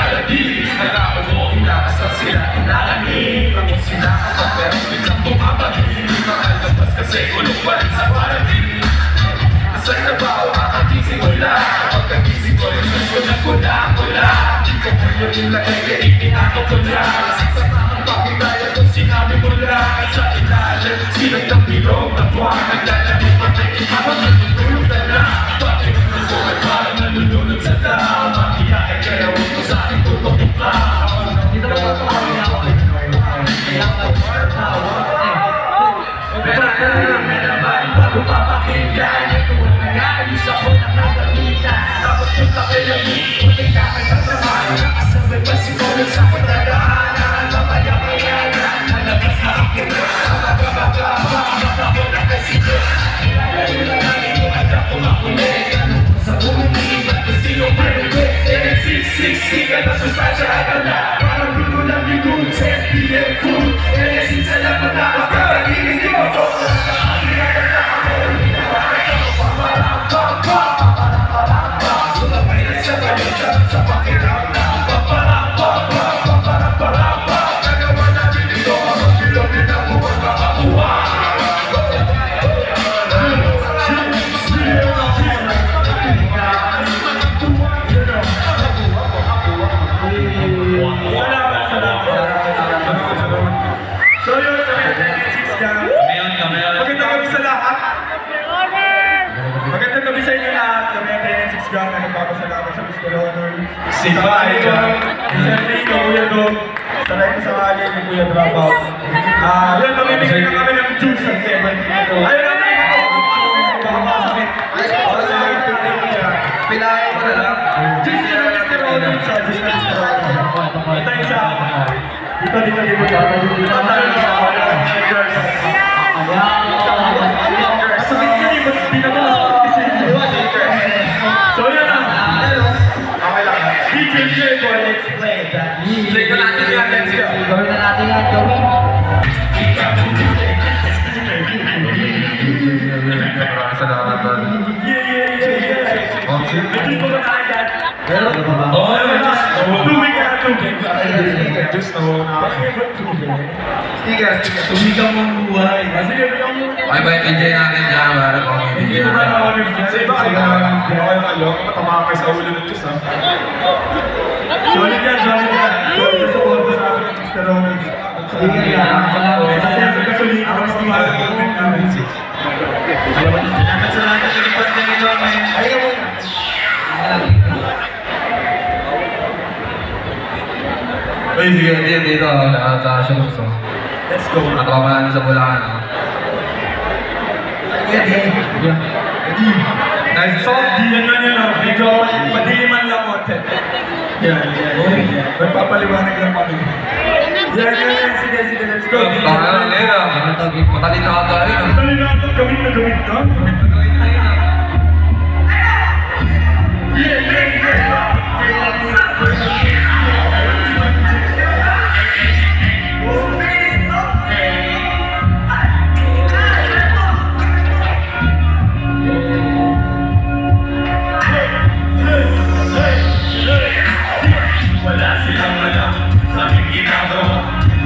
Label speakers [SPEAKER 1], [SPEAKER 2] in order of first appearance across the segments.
[SPEAKER 1] lalagi. Nakaupo, inakasal sila, inaanin. Ako sila ako, pero biglang bumabagi. Makalabas kasi ulong pa rin sa parating. Sa trabaho, kakagising ko lang. Kapag kagising ko, yung susunod na kula-kula. Di ko po yun yung lagay, kaya itinako ko na. Sa tamang pakilaya ko, sinabi mo lang. Sa ilalim, silang ng bilog na buwan. Naglalamig pa rin, habang natutulog na lang. Bakit ang nabuhay parang nalulunod sa dam? Makiyain kaya huwag mo sa akin tutok pa.
[SPEAKER 2] Dito ko pa
[SPEAKER 1] bago papakinggan, ito ang nag-aayos ako nakagamitan. Tapos punta kay Lagi, puting kakagag naman. Nakasabay pa si Colin sa pagdadaanan. Mapayakayanan, nalabas na ako na. Kapag-kapag-kapag, ako na kasi ko. Ngayon na namin mo, at ako makulit. Sa bumili, ba't ko sino malulit? NX660 ka na sustansya at ala. Parang luto lang yung good set, PM food. NX6 sa lapat na ako, kakaginis ko ako. Sa pakiramdam, paparapa, nagawa natin ito, ang bilog din ang buwan makakuha. So yun, sa NX6 ka. Magandang gabi sa lahat. Magandang gabi sa inyo lahat. Kami ang NX6 ka na nagpapasalamat sa Mr. Honor. Si Paito, Mr. Rico, Kuya Dog, sa right sa kali ni Kuya Dropout. Yun, mamimigay na kami ng juice sa Kevin. Ayun na tayo ako. Makapasakit. Pilayan ko na lang. Juice na ng Mr. Honor. Sa juice na Mr. Honor. Ito yung sa... Dito. Dito tayo sa... Sakit yun eh, ba't pinagalas kasi so yun na. Okay lang. DJ ko, let's play that. Play ko natin yan, let's go.
[SPEAKER 2] Gawin na natin yan, gawin.
[SPEAKER 3] Maraming salamat doon.
[SPEAKER 1] Yeah. Medyo ko ba tayo dyan?
[SPEAKER 2] Meron ka ba ba?
[SPEAKER 1] Oo, tubig ka na tubig.
[SPEAKER 3] Diyos na huwag na ako.
[SPEAKER 1] Sticker.
[SPEAKER 2] Tumigang mong buhay.
[SPEAKER 1] Sige, bigyan mo.
[SPEAKER 3] Okay ba yung enjoy natin dyan? Para po
[SPEAKER 1] Hindi ko ba nawanin dyan? Sa iba kayo matama kayo sa ulo ng Diyos, ha? Solid yan. Solid sa korpo sa akin ng Mr. Ronald.
[SPEAKER 2] Sige yan.
[SPEAKER 1] Kasi sa kasolid, mas tumala ko ng namin.
[SPEAKER 2] Salamat sa lahat ng lipat na nito. Ayaw mo na.
[SPEAKER 3] Uy, sige, dito. Sa Shulukso.
[SPEAKER 1] Let's go.
[SPEAKER 3] Nakatropa natin sa Bulacan.
[SPEAKER 1] Nice song. Yan. Medyo madiliman lang konti. Yan. Magpapaliwanag lang kami. Yan. Sige, let's go.
[SPEAKER 3] Baka lang, Lena. Matalino ka tayo.
[SPEAKER 1] Dali na ito. Gamit na. Wala silang alam sa aming ginagawa.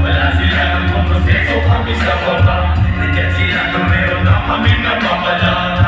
[SPEAKER 1] Wala silang proseso kami sa baba. Hindi sila na meron na kami napapala.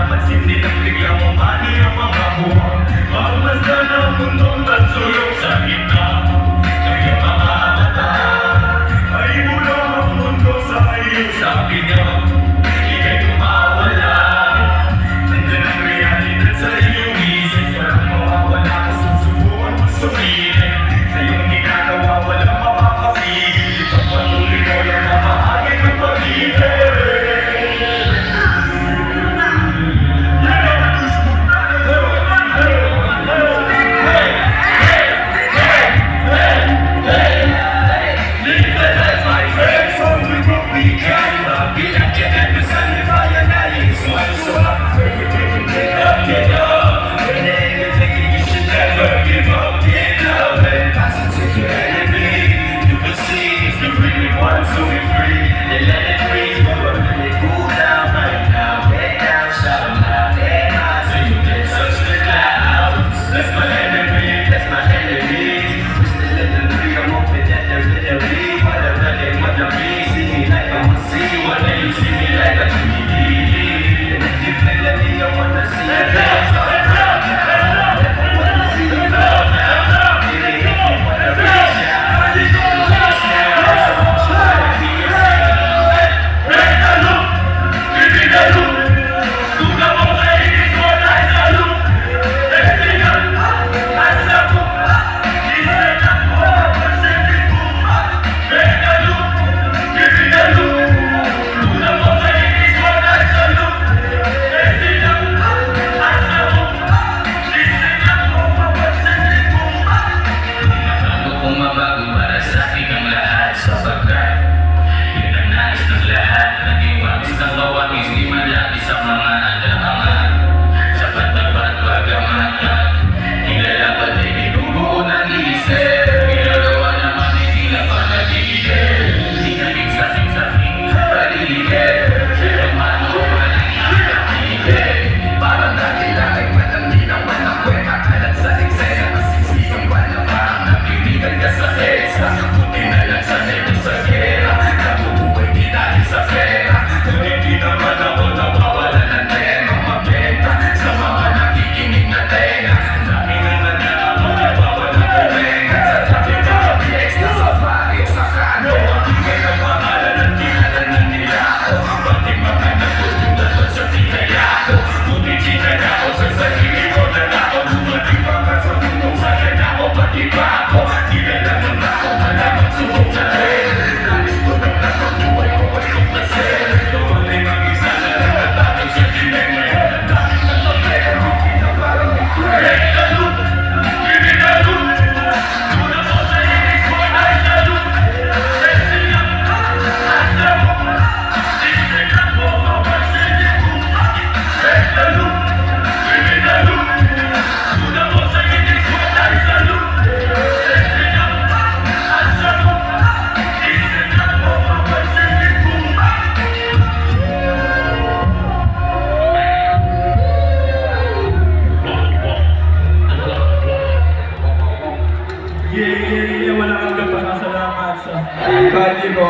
[SPEAKER 2] Kalye ko.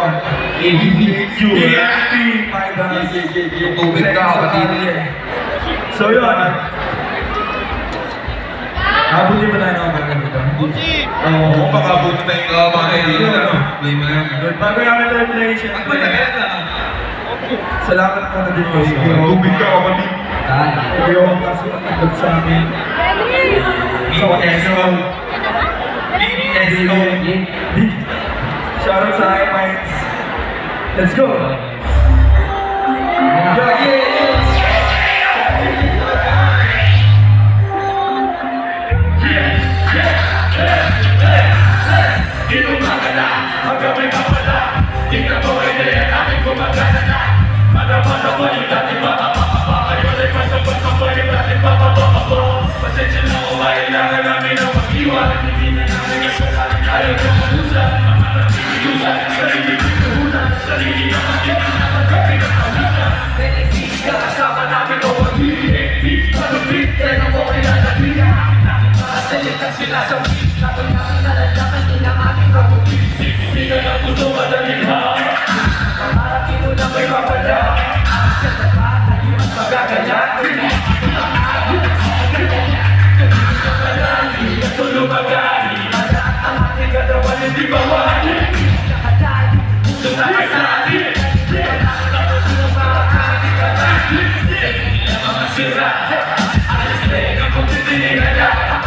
[SPEAKER 2] EFT, my guys.
[SPEAKER 3] Tubig ka, kapatid.
[SPEAKER 2] So yun. Abuti ba tayo ng mga dito?
[SPEAKER 3] Oo, makabuti tayo ng mga kaibigan. Play mo yan.
[SPEAKER 2] Bago namin tayo play siya. Salamat po na din po.
[SPEAKER 3] Tubig ka, kapatid.
[SPEAKER 2] Iyo ang kasunod sa amin. Shoutout sa iMinds. Let's go!
[SPEAKER 1] Inumaga na, hanggang may mapala. Tingnan mo ay dahil namin gumagana na. Madama-dama yung dating mapapapapa. Ngayon ay masabot-sabay yung dating papapapapa. Pasensya na kung kailangan namin ang mag-iwan. Hindi na namin kasalanan tayo kumalusan. Mamarating-ilusan, sarili-pinuhunan. Sarili ang magiging kapit ang palusan. Benefits ka kasama namin o mag-iinit. Malupit, kaya mo ilalagyan. Masalitan sila sa week. Kapag namin nalalaman nila aming kapatid. Siksikan ang puso madaling ha. Kamarating mo na may mapala. Sa tapat, tayo ang magagalan. Tulumagali. Ang ating katawan hindi mawali. Puso na kasali. Hindi na mga sira. Alas na yung ang pagtitingin na dapat.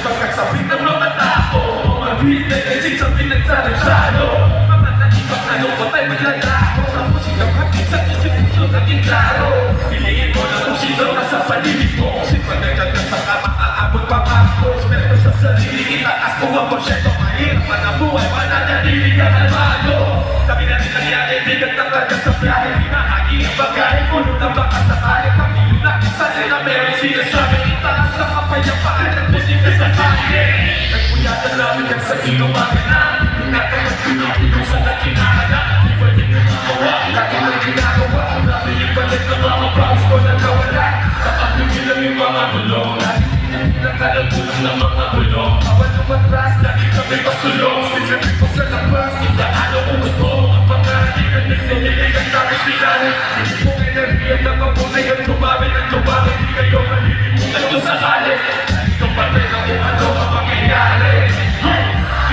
[SPEAKER 1] Pagkakasabit na sarili, itaas mo ang porsyento. Mahirap man ang buhay, mananatili ka kalmado. Sabi natin nangyari, di ka takad ka sa biyahe. Pinahagi ang bagahe, puno ng baka sakali. Kami yun lang, isa din na meron sinasabi. Itaas ng kapayapaan at musika sa kanya. Nagpuyatan namin yan sa inumagan na Nagkakas pinapulusan at kinahanap. Di ba din yung magawa, lagi ng ginagawa. Ang nabi ibalik ng mga bounce ko na nawala. Kapag lang yung mga bulong. Nagkalagulong ng mga bulong. Bawal lumatras, lagi kami pasulong. Sinabi ko sa labas, kung gaano kung gusto. Ang pangarating nagnilig ang tapos nilalim. Hindi mo enerhiya na mabunay ang tumawin ang tumawin. Di kayo malilimutan kung sakali. Ito pa rin ang kung ano ang mangyayari.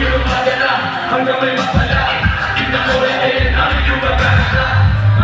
[SPEAKER 1] Kinumaga na hanggang may mapala. Tingnan mo eh, namin yung magana na.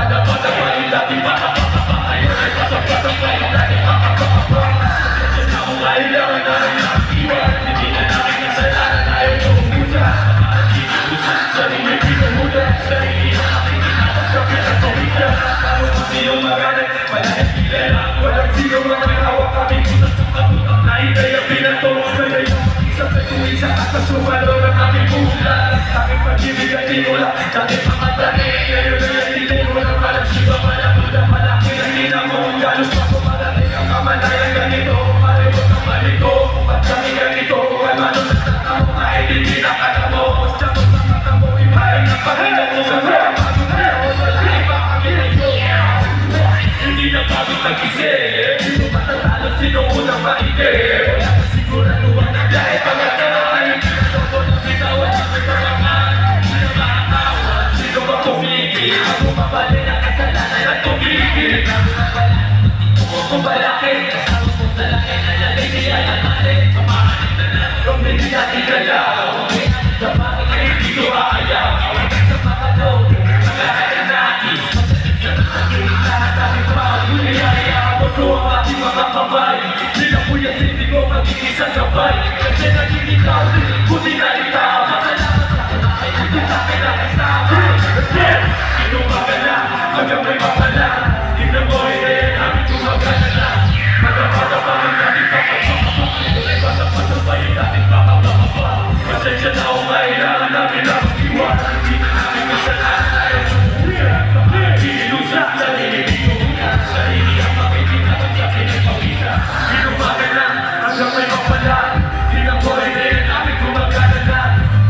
[SPEAKER 1] Ada-ada pa yung dating baka-baka. Ayun ay pasang-pasang pa yung dating baka-baka. Pasensya na kung kailangan namin nakikiwan. Hindi na namin kasalanan tayo nauubusan. Nakikiusan, sarili pinuhulan. Sarili na nakikinapag sa pinasawisa. Tawag kami yung magana, malahit kilala. Walang sino magkahawak kami kutat sa kaputak. Nahinay ang pinatulog sa layo. Isang pag-uwisa at sa sumalo ng aming bulan. Aking pag-ibig ay tinula, dati mga tani. Ngayon ay ang tinula, parang siba pala buda. Malaki ang tinamong, galos pa kumalating ang kamalayan ganito. Malimot ang maliko, at kami ganito. Ay manong nagtatamo, ay hindi nakatamo. Basta mo sa mata mo, ibayan ng Panginoon mo sa mga pagkakaroon. Wala iba kami na iyo. Hindi na pagod nag-isip. Sino matatalo, sino unang maigit? Wala ka siguraduhan na dahil pagkakaroon ay hindi na toko na bitawan sa may kabangan. Sino makakawat, sino ba kumigil? Ang bumabali ng kasalanan at tumigil. Kung balakid, kasama mo sa laki na lalay niya na mali. Pamahanin na lang, kung hindi natin galaw. Sa bakit ay hindi ko aayaw. Awag ka sa mga daw, magahan na nais. Pagdating sa mga kita, daming pao. Niyaya mo ko ang ating mga kamay. Sinapuyan hindi ko magiging isang gabay. Kasi naging ikaw din, buti na ikaw. Masalamat sa akin, hindi sa akin na kasama. Inumaga na, hanggang may mapala. Tignan mo, hindi namin gumagana na. Magkakata pa rin natin kapag-pakapa. Tunay pasang-pasang pa yung dating pakapakapa. Pasensya na kung kailangan namin na mag-iwan. Hindi na namin kasalanan tayo sumusan. Inusan, sarili inuunan. Sarili ang makikinatan sa pinagpapisa. Inumaga na, hanggang may mapala. Tignan mo, hindi namin gumagana na.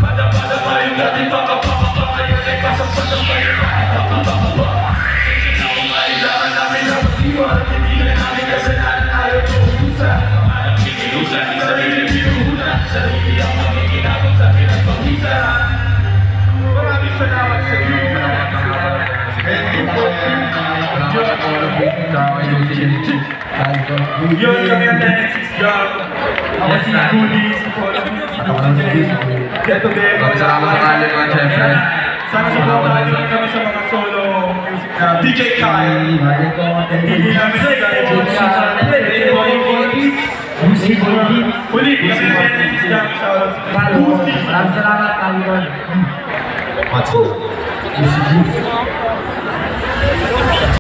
[SPEAKER 1] Pada-pada pa yung dating pakapakapa. Ngayon ay pasang-pasang pa yung dating pakapakapa. Pasensya na kung kailangan namin na mag-iwan. Hindi na namin kasalanan tayo sumusan. Parang inusan, sarili inuunan. Sarili ang makikinatan sa pinagpapisa. Maraming salamat sa iyo. Yun kami ang 10-6 job. Ako si Goodies, Get to them.
[SPEAKER 3] Salamat sa kalit mga syempre.
[SPEAKER 1] Sana supportahan nyo lang kami sa mga solo music na DJ Kyle. DJ namin si Kyle. Huli, kami ang 10-6 job. Shoutout sa Goodies.
[SPEAKER 2] Salamat, Alvin.
[SPEAKER 3] What's up?